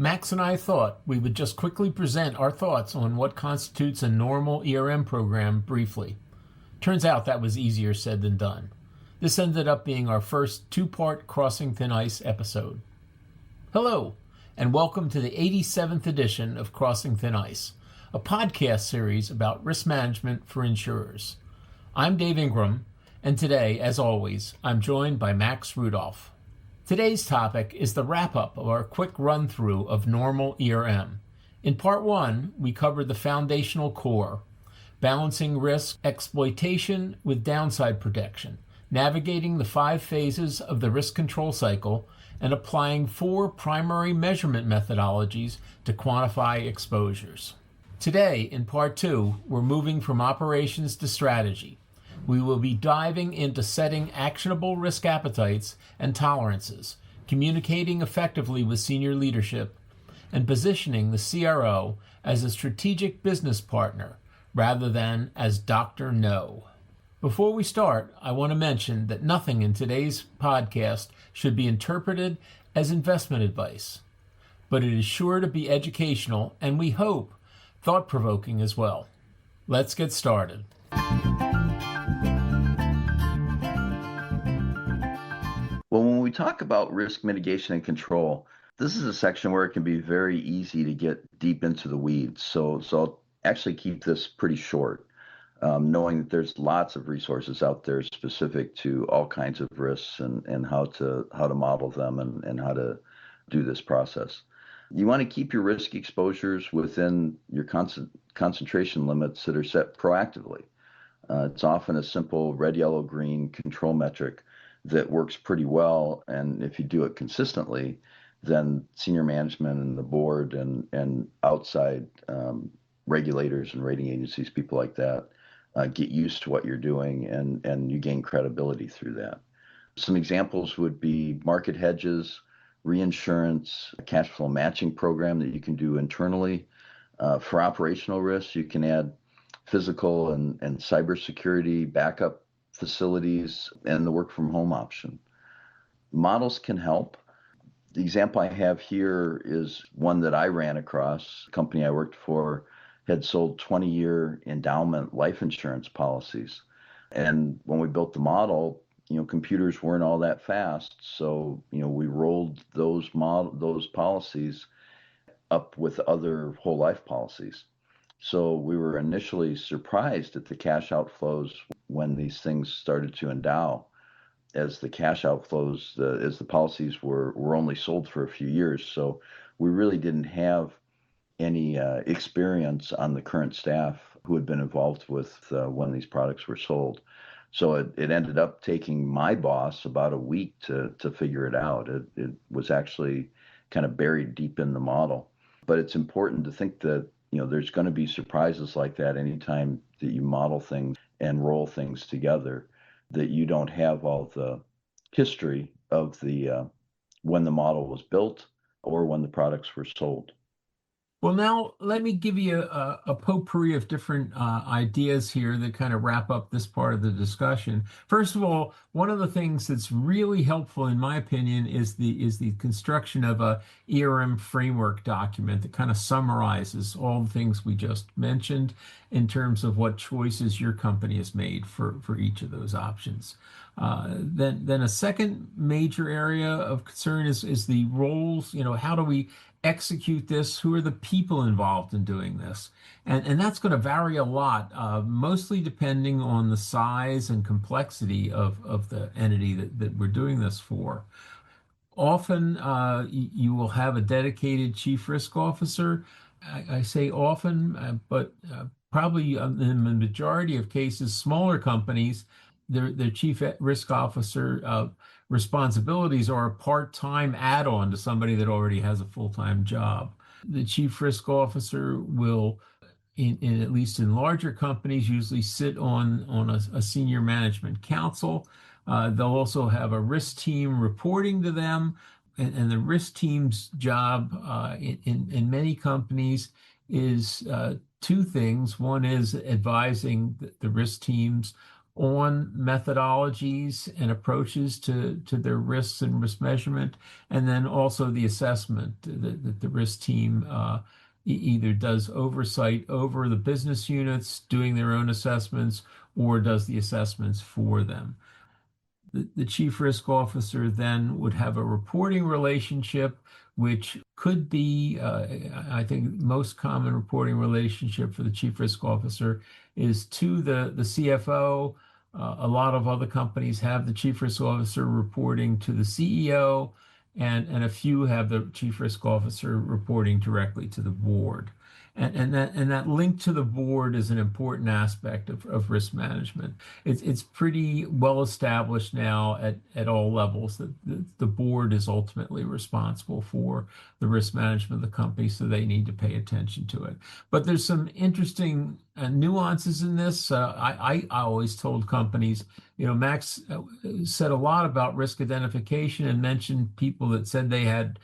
Max and I thought we would just quickly present our thoughts on what constitutes a normal ERM program briefly. Turns out that was easier said than done. This ended up being our first two-part Crossing Thin Ice episode. Hello, and welcome to the 87th edition of Crossing Thin Ice, a podcast series about risk management for insurers. I'm Dave Ingram, and today, as always, I'm joined by Max Rudolph. Today's topic is the wrap-up of our quick run-through of normal ERM. In Part 1, we covered the foundational core, balancing risk exploitation with downside protection, navigating the 5 phases of the risk control cycle, and applying 4 primary measurement methodologies to quantify exposures. Today, in Part 2, we're moving from operations to strategy. We will be diving into setting actionable risk appetites and tolerances, communicating effectively with senior leadership, and positioning the CRO as a strategic business partner rather than as Dr. No. Before we start, I want to mention that nothing in today's podcast should be interpreted as investment advice, but it is sure to be educational and, we hope, thought-provoking as well. Let's get started. Well, when we talk about risk mitigation and control, this is a section where it can be very easy to get deep into the weeds. So I'll actually keep this pretty short, knowing that there's lots of resources out there specific to all kinds of risks and how to model them and how to do this process. You want to keep your risk exposures within your concentration limits that are set proactively. It's often a simple red, yellow, green control metric that works pretty well, and if you do it consistently, then senior management and the board and outside regulators and rating agencies, people like that, get used to what you're doing, and you gain credibility through that. Some examples would be market hedges, reinsurance, a cash flow matching program that you can do internally. For operational risks, you can add physical and cybersecurity backup facilities and the work from home option. Models can help. The example I have here is one that I ran across. The company I worked for had sold 20-year endowment life insurance policies. And when we built the model, computers weren't all that fast. So, we rolled those policies up with other whole life policies. So we were initially surprised at the cash outflows when these things started to endow, as the cash outflows, as the policies were only sold for a few years. So we really didn't have any experience on the current staff who had been involved with when these products were sold. So it ended up taking my boss about a week to figure it out. It was actually kind of buried deep in the model. But it's important to think that there's going to be surprises like that anytime that you model things and roll things together, that you don't have all the history of the when the model was built or when the products were sold. Well, now let me give you a potpourri of different ideas here that kind of wrap up this part of the discussion. First of all, one of the things that's really helpful, in my opinion, is the construction of a ERM framework document that kind of summarizes all the things we just mentioned in terms of what choices your company has made for each of those options. Then a second major area of concern is the roles. How do we execute this? Who are the people involved in doing this? And that's going to vary a lot, mostly depending on the size and complexity of the entity that we're doing this for. Often you will have a dedicated chief risk officer. I say often, but probably in the majority of cases, smaller companies, their chief risk officer responsibilities are a part-time add-on to somebody that already has a full-time job. The chief risk officer will, in at least in larger companies, usually sit on a senior management council. They'll also have a risk team reporting to them, and the risk team's job in many companies is 2 things. One is advising the risk teams on methodologies and approaches to their risks and risk measurement, and then also the assessment that the risk team either does oversight over the business units doing their own assessments or does the assessments for them. The chief risk officer then would have a reporting relationship, which could be, I think, most common reporting relationship for the chief risk officer is to the CFO. A lot of other companies have the chief risk officer reporting to the CEO, and a few have the chief risk officer reporting directly to the board. And that link to the board is an important aspect of risk management. It's pretty well established now at all levels that the board is ultimately responsible for the risk management of the company, so they need to pay attention to it. But there's some interesting nuances in this. I always told companies, Max said a lot about risk identification and mentioned people that said they had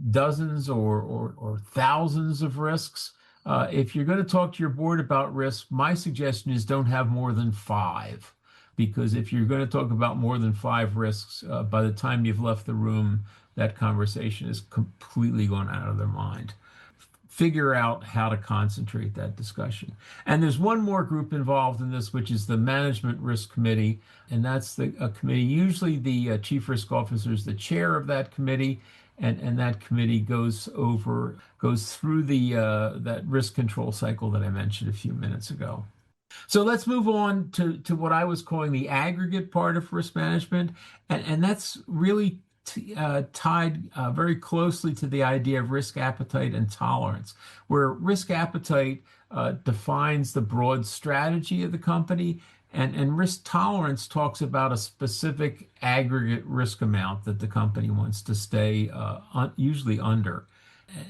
dozens or thousands of risks. If you're going to talk to your board about risk, my suggestion is don't have more than five, because if you're going to talk about more than five risks, by the time you've left the room, that conversation is completely gone out of their mind. Figure out how to concentrate that discussion. And there's one more group involved in this, which is the Management Risk Committee. And that's a committee. Usually the chief risk officer is the chair of that committee. And that committee goes through that risk control cycle that I mentioned a few minutes ago. So let's move on to what I was calling the aggregate part of risk management. And that's really tied very closely to the idea of risk appetite and tolerance, where risk appetite defines the broad strategy of the company, and risk tolerance talks about a specific aggregate risk amount that the company wants to stay usually under.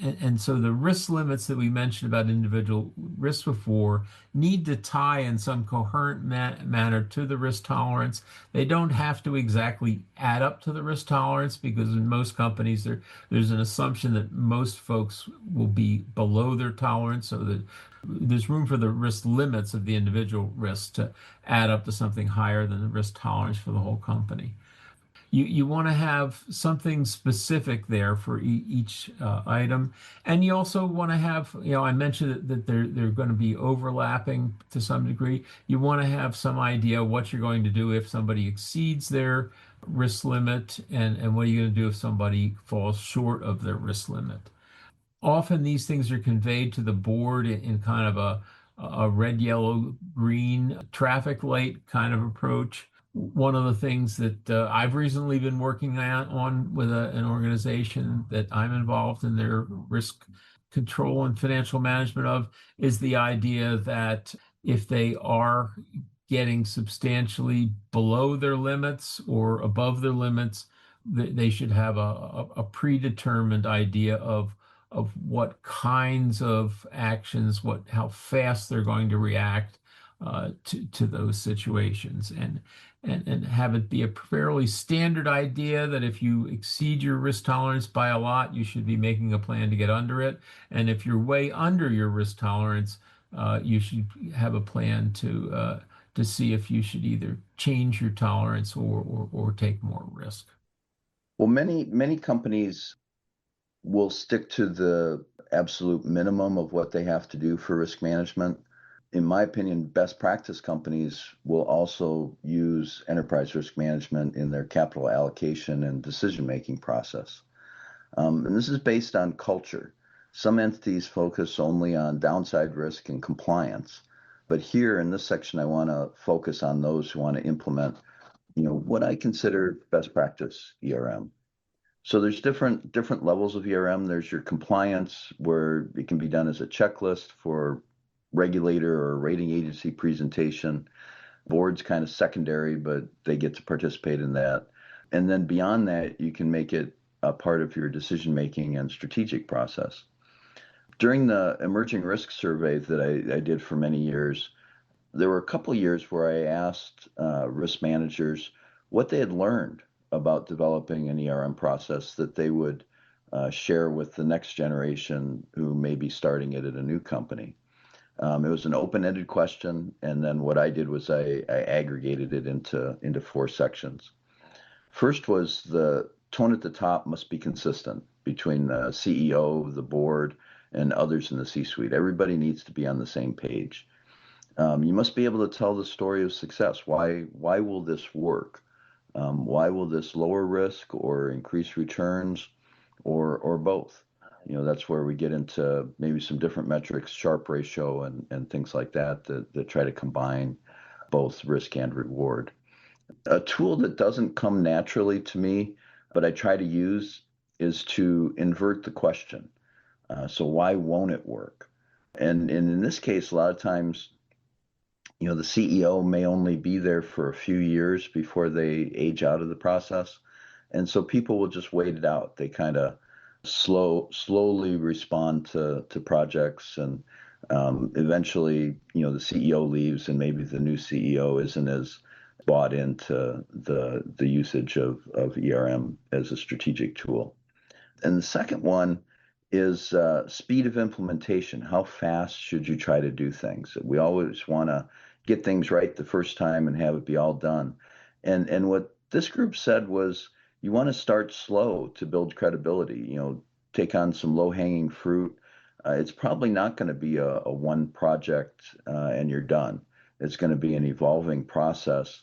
And so the risk limits that we mentioned about individual risks before need to tie in some coherent manner to the risk tolerance. They don't have to exactly add up to the risk tolerance, because in most companies there's an assumption that most folks will be below their tolerance, so that there's room for the risk limits of the individual risks to add up to something higher than the risk tolerance for the whole company. You want to have something specific there for each item. And you also want to have, I mentioned that they're going to be overlapping to some degree. You want to have some idea what you're going to do if somebody exceeds their risk limit, and what are you going to do if somebody falls short of their risk limit. Often these things are conveyed to the board in kind of a red, yellow, green traffic light kind of approach. One of the things that I've recently been working on with an organization that I'm involved in their risk control and financial management of is the idea that if they are getting substantially below their limits or above their limits, they should have a predetermined idea of what kinds of actions, how fast they're going to react to those situations, and have it be a fairly standard idea that if you exceed your risk tolerance by a lot, you should be making a plan to get under it. And if you're way under your risk tolerance, you should have a plan to see if you should either change your tolerance or take more risk. Well, many companies will stick to the absolute minimum of what they have to do for risk management. In my opinion, best practice companies will also use enterprise risk management in their capital allocation and decision-making process. And this is based on culture. Some entities focus only on downside risk and compliance. But here in this section, I want to focus on those who want to implement, what I consider best practice ERM. So there's different levels of ERM. There's your compliance, where it can be done as a checklist for regulator or rating agency presentation. Board's kind of secondary, but they get to participate in that. And then beyond that, you can make it a part of your decision-making and strategic process. During the emerging risk survey that I did for many years, there were a couple of years where I asked risk managers what they had learned about developing an ERM process that they would share with the next generation who may be starting it at a new company. It was an open-ended question, and then what I did was I aggregated it into four sections. First was the tone at the top must be consistent between the CEO, the board, and others in the C-suite. Everybody needs to be on the same page. You must be able to tell the story of success. Why will this work? Why will this lower risk or increase returns, or both? That's where we get into maybe some different metrics, Sharpe ratio, and things like that try to combine both risk and reward. A tool that doesn't come naturally to me, but I try to use, is to invert the question. So why won't it work? And in this case, a lot of times, the CEO may only be there for a few years before they age out of the process. And so people will just wait it out. They kind of slowly respond to projects, and eventually, the CEO leaves, and maybe the new CEO isn't as bought into the usage of ERM as a strategic tool. And the second one is speed of implementation. How fast should you try to do things? We always want to get things right the first time and have it be all done. And what this group said was, you want to start slow to build credibility. Take on some low-hanging fruit. It's probably not going to be a one project and you're done. It's going to be an evolving process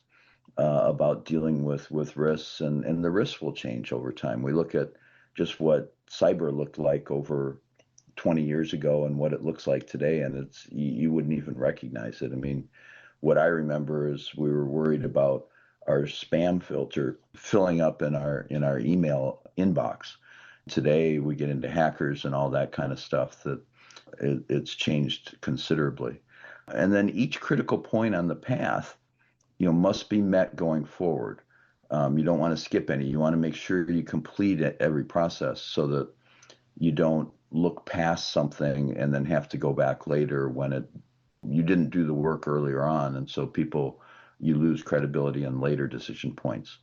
about dealing with risks, and the risks will change over time. We look at just what cyber looked like over 20 years ago and what it looks like today, and you wouldn't even recognize it. I mean, what I remember is we were worried about our spam filter filling up in our email inbox. Today we get into hackers and all that kind of stuff, that it's changed considerably. And then each critical point on the path, must be met going forward. You don't want to skip any. You want to make sure you complete every process, so that you don't look past something and then have to go back later when you didn't do the work earlier on. And so you lose credibility on later decision points.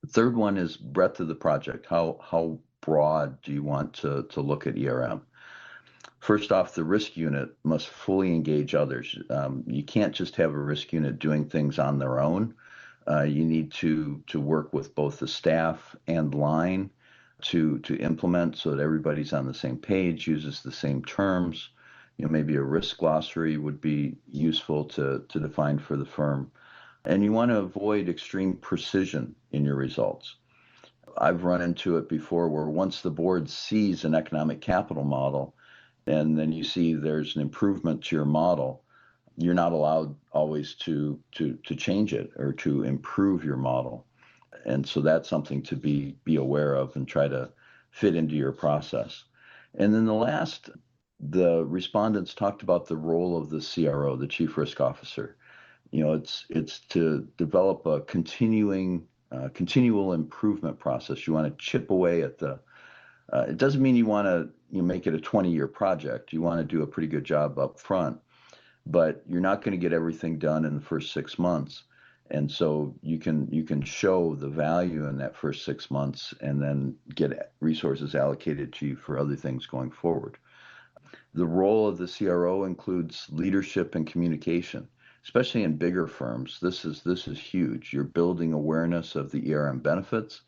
The third one is breadth of the project. How broad do you want to look at ERM? First off, the risk unit must fully engage others. You can't just have a risk unit doing things on their own. You need to work with both the staff and line to implement, so that everybody's on the same page, uses the same terms. Maybe a risk glossary would be useful to define for the firm. And you want to avoid extreme precision in your results. I've run into it before, where once the board sees an economic capital model, and then you see there's an improvement to your model, you're not allowed always to change it or to improve your model. And so that's something to be aware of and try to fit into your process. And then the respondents talked about the role of the CRO, the Chief Risk Officer. It's to develop a continual improvement process. You want to chip away at it doesn't mean you want to make it a 20-year project. You want to do a pretty good job up front, but you're not going to get everything done in the first 6 months. And so you can show the value in that first 6 months, and then get resources allocated to you for other things going forward. The role of the CRO includes leadership and communication, especially in bigger firms. This is huge. You're building awareness of the ERM benefits.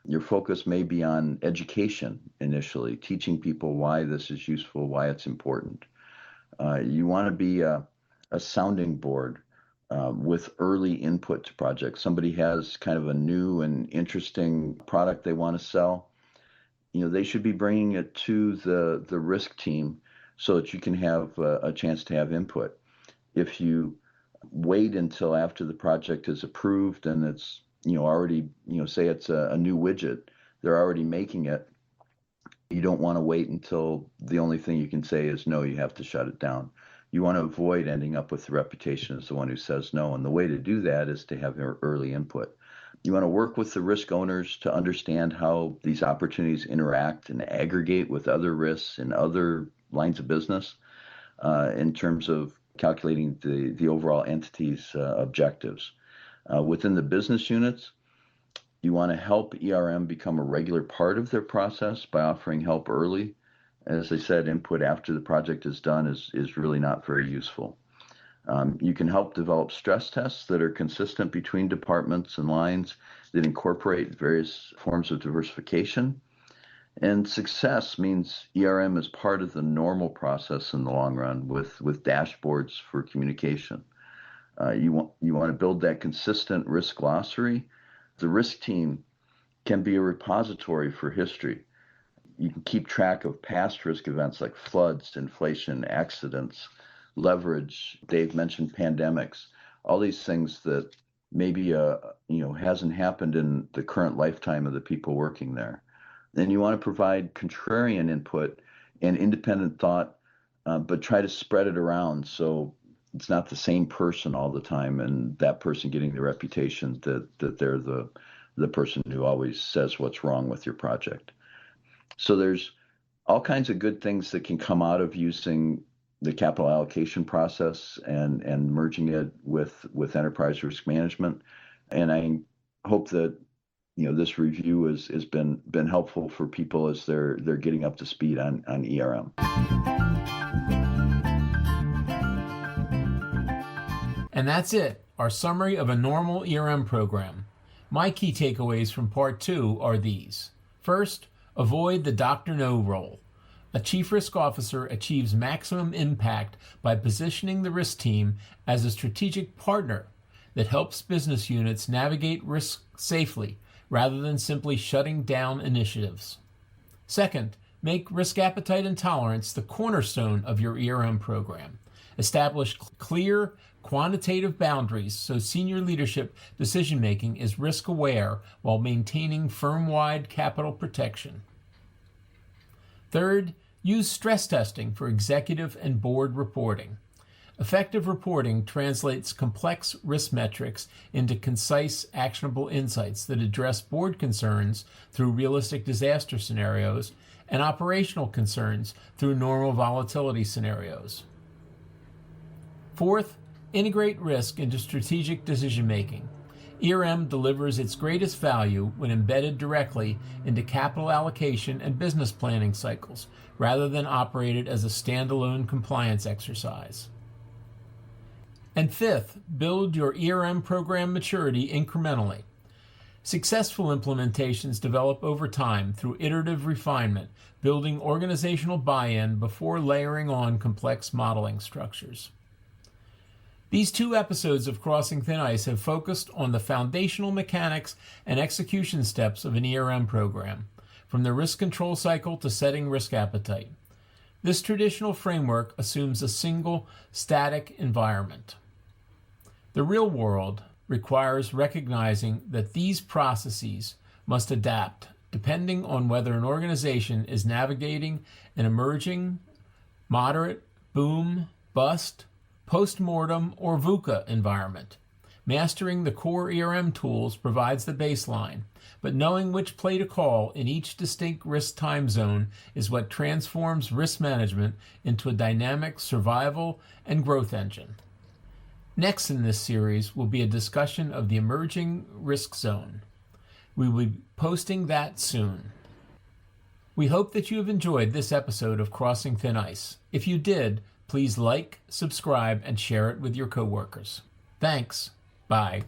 Your focus may be on education initially, teaching people why this is useful, why it's important. You want to be a sounding board with early input to projects. Somebody has kind of a new and interesting product they want to sell. They should be bringing it to the risk team, so that you can have a chance to have input. If you wait until after the project is approved and it's already, say it's a new widget, they're already making it, you don't want to wait until the only thing you can say is no, you have to shut it down. You want to avoid ending up with the reputation as the one who says no, and the way to do that is to have early input. You want to work with the risk owners to understand how these opportunities interact and aggregate with other risks in other lines of business, in terms of calculating the overall entity's objectives. Within the business units, you want to help ERM become a regular part of their process by offering help early. As I said, input after the project is done is really not very useful. You can help develop stress tests that are consistent between departments and lines that incorporate various forms of diversification. And success means ERM is part of the normal process in the long run with dashboards for communication. You want to build that consistent risk glossary. The risk team can be a repository for history. You can keep track of past risk events like floods, inflation, accidents, leverage. Dave mentioned pandemics, all these things that maybe hasn't happened in the current lifetime of the people working there. Then you want to provide contrarian input and independent thought, but try to spread it around so it's not the same person all the time, and that person getting the reputation that they're the person who always says what's wrong with your project. So there's all kinds of good things that can come out of using the capital allocation process and merging it with enterprise risk management. And I hope that this review has been helpful for people as they're getting up to speed on ERM. And that's it, our summary of a normal ERM program. My key takeaways from part 2 are these. First, avoid the Dr. No role. A chief risk officer achieves maximum impact by positioning the risk team as a strategic partner that helps business units navigate risk safely rather than simply shutting down initiatives. Second, make risk appetite and tolerance the cornerstone of your ERM program. Establish clear quantitative boundaries so senior leadership decision-making is risk-aware while maintaining firm-wide capital protection. Third, use stress testing for executive and board reporting. Effective reporting translates complex risk metrics into concise, actionable insights that address board concerns through realistic disaster scenarios and operational concerns through normal volatility scenarios. Fourth, integrate risk into strategic decision-making. ERM delivers its greatest value when embedded directly into capital allocation and business planning cycles, rather than operated as a standalone compliance exercise. And fifth, build your ERM program maturity incrementally. Successful implementations develop over time through iterative refinement, building organizational buy-in before layering on complex modeling structures. These 2 episodes of Crossing Thin Ice have focused on the foundational mechanics and execution steps of an ERM program, from the risk control cycle to setting risk appetite. This traditional framework assumes a single, static environment. The real world requires recognizing that these processes must adapt depending on whether an organization is navigating an emerging, moderate, boom, bust, post-mortem, or VUCA environment. Mastering the core ERM tools provides the baseline, but knowing which play to call in each distinct risk time zone is what transforms risk management into a dynamic survival and growth engine. Next in this series will be a discussion of the emerging risk zone. We will be posting that soon. We hope that you have enjoyed this episode of Crossing Thin Ice. If you did, please like, subscribe, and share it with your coworkers. Thanks. Bye.